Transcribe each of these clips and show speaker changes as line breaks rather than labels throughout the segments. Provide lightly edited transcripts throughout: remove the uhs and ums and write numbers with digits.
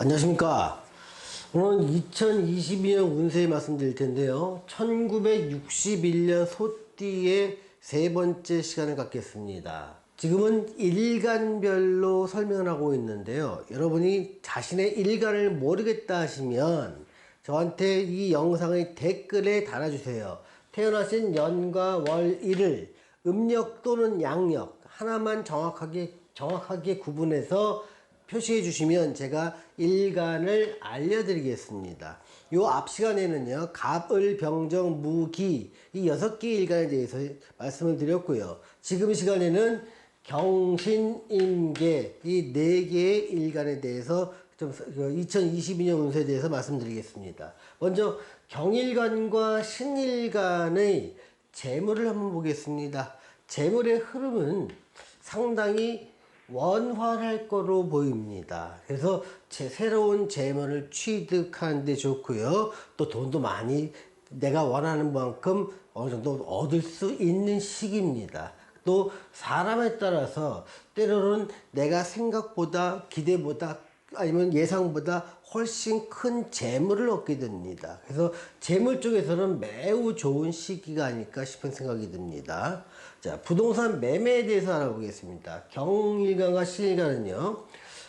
안녕하십니까. 오늘 2022년 운세 말씀드릴 텐데요. 1961년 소띠의 세 번째 시간을 갖겠습니다. 지금은 일간별로 설명을 하고 있는데요. 여러분이 자신의 일간을 모르겠다 하시면 저한테 이 영상의 댓글에 달아주세요. 태어나신 연과 월, 일을 음력 또는 양력 하나만 정확하게 구분해서 표시해 주시면 제가 일간을 알려드리겠습니다. 요 앞 시간에는요, 갑을, 병정, 무기 이 6개 일간에 대해서 말씀을 드렸고요. 지금 시간에는 경신, 임계 이 4개의 일간에 대해서 좀 2022년 운세에 대해서 말씀드리겠습니다. 먼저 경일간과 신일간의 재물을 한번 보겠습니다. 재물의 흐름은 상당히 원활할 거로 보입니다. 그래서 새로운 재물을 취득하는 데 좋고요. 또 돈도 많이 내가 원하는 만큼 어느 정도 얻을 수 있는 시기입니다. 또 사람에 따라서 때로는 내가 생각보다 기대보다 아니면 예상보다 훨씬 큰 재물을 얻게 됩니다. 그래서 재물 쪽에서는 매우 좋은 시기가 아닐까 싶은 생각이 듭니다. 자, 부동산 매매에 대해서 알아보겠습니다. 경일간과 신일간은요,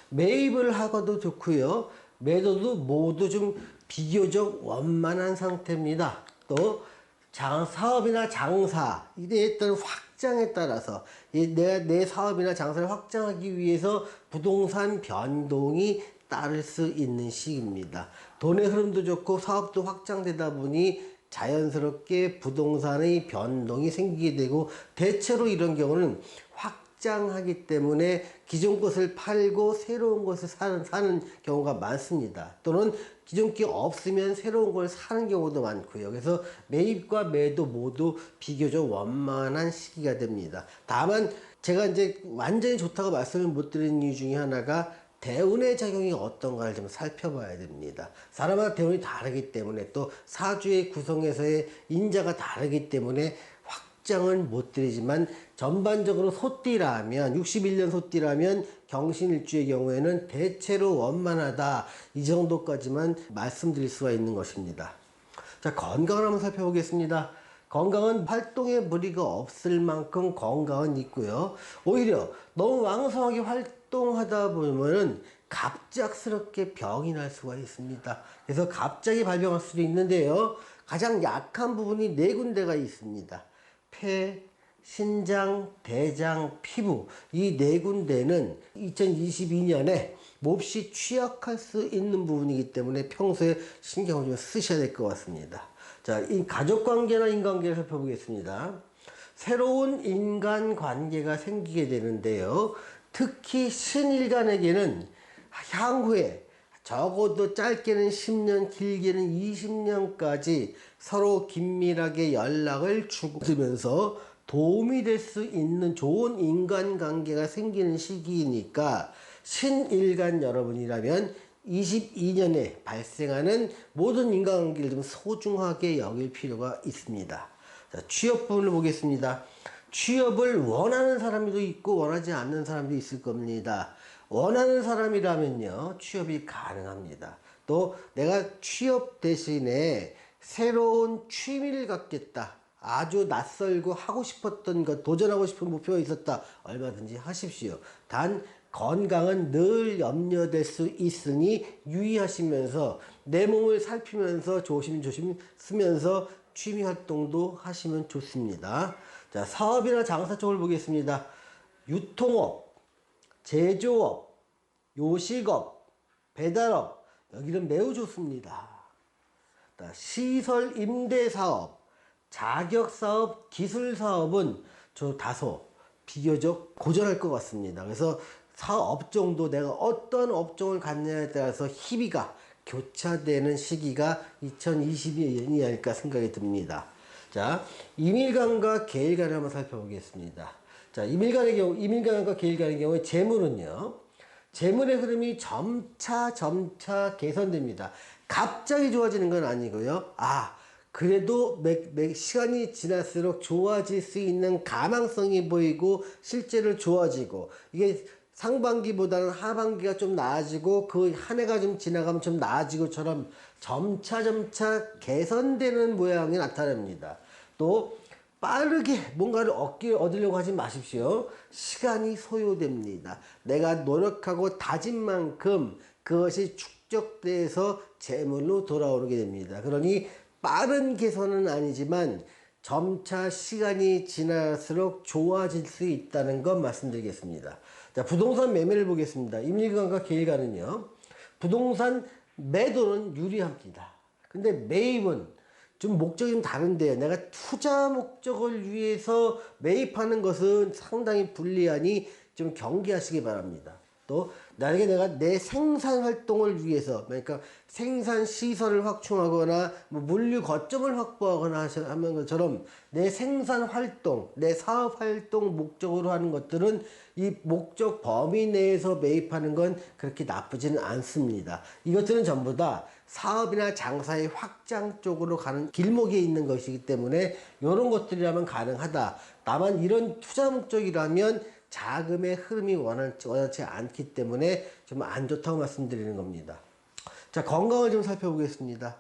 매입을 하고도 좋고요, 매도도 모두 좀 비교적 원만한 상태입니다. 또 사업이나 장사 이에 따른 확장에 따라서 내가 내 사업이나 장사를 확장하기 위해서 부동산 변동이 따를 수 있는 시기입니다. 돈의 흐름도 좋고 사업도 확장되다 보니 자연스럽게 부동산의 변동이 생기게 되고, 대체로 이런 경우는 확장하기 때문에 기존 것을 팔고 새로운 것을 사는 경우가 많습니다. 또는 기존 게 없으면 새로운 걸 사는 경우도 많고요. 그래서 매입과 매도 모두 비교적 원만한 시기가 됩니다. 다만 제가 이제 완전히 좋다고 말씀을 못 드리는 이유 중에 하나가 대운의 작용이 어떤가를 좀 살펴봐야 됩니다. 사람마다 대운이 다르기 때문에, 또 사주의 구성에서의 인자가 다르기 때문에 확장은 못 드리지만, 전반적으로 소띠라면 61년 소띠라면 경신일주의 경우에는 대체로 원만하다, 이 정도까지만 말씀드릴 수가 있는 것입니다. 자, 건강을 한번 살펴보겠습니다. 건강은 활동에 무리가 없을 만큼 건강은 있고요. 오히려 너무 왕성하게 활동하다 보면은 갑작스럽게 병이 날 수가 있습니다. 그래서 갑자기 발병할 수도 있는데요, 가장 약한 부분이 4군데가 있습니다. 폐, 신장, 대장, 피부 이 4군데는 2022년에 몹시 취약할 수 있는 부분이기 때문에 평소에 신경을 좀 쓰셔야 될 것 같습니다. 자, 이 가족관계나 인간관계를 살펴보겠습니다. 새로운 인간관계가 생기게 되는데요, 특히 신일간에게는 향후에 적어도 짧게는 10년, 길게는 20년까지 서로 긴밀하게 연락을 주고받으면서 도움이 될 수 있는 좋은 인간관계가 생기는 시기이니까, 신일간 여러분이라면 22년에 발생하는 모든 인간관계를 좀 소중하게 여길 필요가 있습니다. 자, 취업 부분을 보겠습니다. 취업을 원하는 사람도 있고 원하지 않는 사람도 있을 겁니다. 원하는 사람이라면요, 취업이 가능합니다. 또 내가 취업 대신에 새로운 취미를 갖겠다, 아주 낯설고 하고 싶었던 것, 도전하고 싶은 목표가 있었다, 얼마든지 하십시오. 단 건강은 늘 염려될 수 있으니 유의하시면서 내 몸을 살피면서 조심조심 쓰면서 취미 활동도 하시면 좋습니다. 자, 사업이나 장사 쪽을 보겠습니다. 유통업, 제조업, 요식업, 배달업 여기는 매우 좋습니다. 시설 임대사업, 자격사업, 기술사업은 다소 비교적 고전할 것 같습니다. 그래서 사업종도 내가 어떤 업종을 갖느냐에 따라서 희비가 교차되는 시기가 2022년이 아닐까 생각이 듭니다. 자, 임일간과 계일간을 한번 살펴보겠습니다. 자, 임일간과 계일간의 경우에 재물은요, 재물의 흐름이 점차 개선됩니다. 갑자기 좋아지는 건 아니고요. 그래도 시간이 지날수록 좋아질 수 있는 가망성이 보이고 실제로 좋아지고, 이게 상반기보다는 하반기가 좀 나아지고 그 한 해가 좀 지나가면 좀 나아지고처럼 점차 개선되는 모양이 나타납니다. 또 빠르게 뭔가를 얻으려고 하지 마십시오. 시간이 소요됩니다. 내가 노력하고 다진 만큼 그것이 축적돼서 재물로 돌아오게 됩니다. 그러니 빠른 개선은 아니지만 점차 시간이 지날수록 좋아질 수 있다는 것 말씀드리겠습니다. 자, 부동산 매매를 보겠습니다. 임일간과 계일간은요, 부동산 매도는 유리합니다. 근데 매입은 좀 목적이 좀 다른데요. 내가 투자 목적을 위해서 매입하는 것은 상당히 불리하니 좀 경계하시기 바랍니다. 또 나에게 내가 내 생산 활동을 위해서, 그러니까 생산 시설을 확충하거나 뭐 물류 거점을 확보하거나 하는 것처럼 내 생산 활동, 내 사업 활동 목적으로 하는 것들은 이 목적 범위 내에서 매입하는 건 그렇게 나쁘지는 않습니다. 이것들은 전부 다 사업이나 장사의 확장 쪽으로 가는 길목에 있는 것이기 때문에 이런 것들이라면 가능하다. 다만 이런 투자 목적이라면 자금의 흐름이 원활치 않기 때문에 좀 안 좋다고 말씀드리는 겁니다. 자, 건강을 좀 살펴보겠습니다.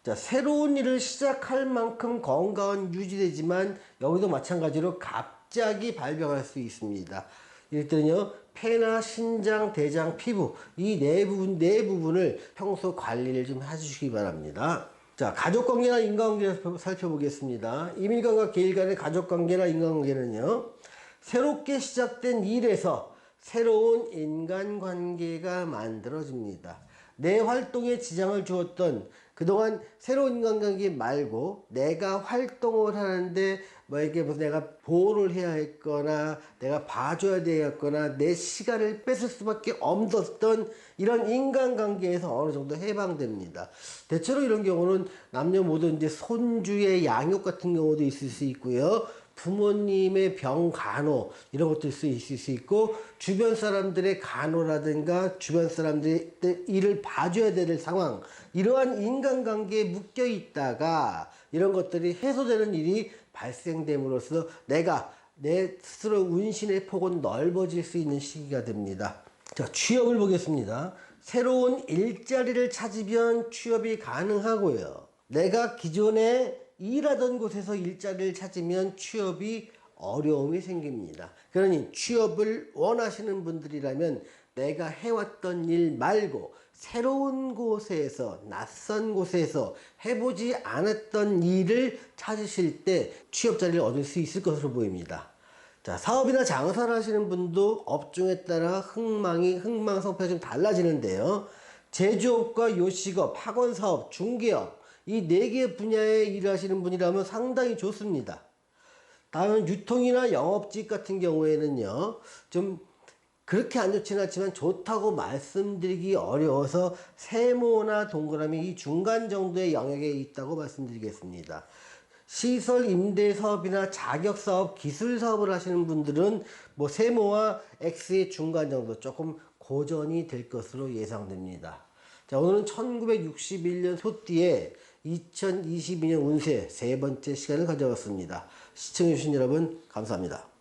자, 새로운 일을 시작할 만큼 건강은 유지되지만 여기도 마찬가지로 갑자기 발병할 수 있습니다. 이럴 때는요, 폐나 신장, 대장, 피부 이 네 부분을 평소 관리를 좀 해주시기 바랍니다. 자, 가족관계나 인간관계를 살펴보겠습니다. 임일간과 계일간의 가족관계나 인간관계는요, 새롭게 시작된 일에서 새로운 인간관계가 만들어집니다. 내 활동에 지장을 주었던 그동안 새로운 인간관계 말고 내가 활동을 하는데 뭐 이게 무슨 내가 보호를 해야 했거나 내가 봐줘야 되겠거나 내 시간을 뺏을 수밖에 없었던 이런 인간관계에서 어느 정도 해방됩니다. 대체로 이런 경우는 남녀 모두 이제 손주의 양육 같은 경우도 있을 수 있고요. 부모님의 병 간호 이런 것도 있을 수 있고 주변 사람들의 간호라든가 주변 사람들의 일을 봐줘야 될 상황 이러한 인간관계에 묶여 있다가 이런 것들이 해소되는 일이 발생됨으로써 내가 내 스스로 운신의 폭은 넓어질 수 있는 시기가 됩니다. 자, 취업을 보겠습니다. 새로운 일자리를 찾으면 취업이 가능하고요. 내가 기존에 일하던 곳에서 일자리를 찾으면 취업이 어려움이 생깁니다. 그러니 취업을 원하시는 분들이라면 내가 해왔던 일 말고 새로운 곳에서 낯선 곳에서 해보지 않았던 일을 찾으실 때 취업 자리를 얻을 수 있을 것으로 보입니다. 자, 사업이나 장사를 하시는 분도 업종에 따라 흥망성패가 좀 달라지는데요. 제조업과 요식업, 학원사업, 중개업 이 4개 분야에 일하시는 분이라면 상당히 좋습니다. 다음은 유통이나 영업직 같은 경우에는요, 좀 그렇게 안 좋지는 않지만 좋다고 말씀드리기 어려워서 세모나 동그라미 이 중간 정도의 영역에 있다고 말씀드리겠습니다. 시설 임대 사업이나 자격 사업, 기술 사업을 하시는 분들은 뭐 세모와 X의 중간 정도 조금 고전이 될 것으로 예상됩니다. 자, 오늘은 1961년 소띠의 2022년 운세 세 번째 시간을 가져왔습니다. 시청해주신 여러분 감사합니다.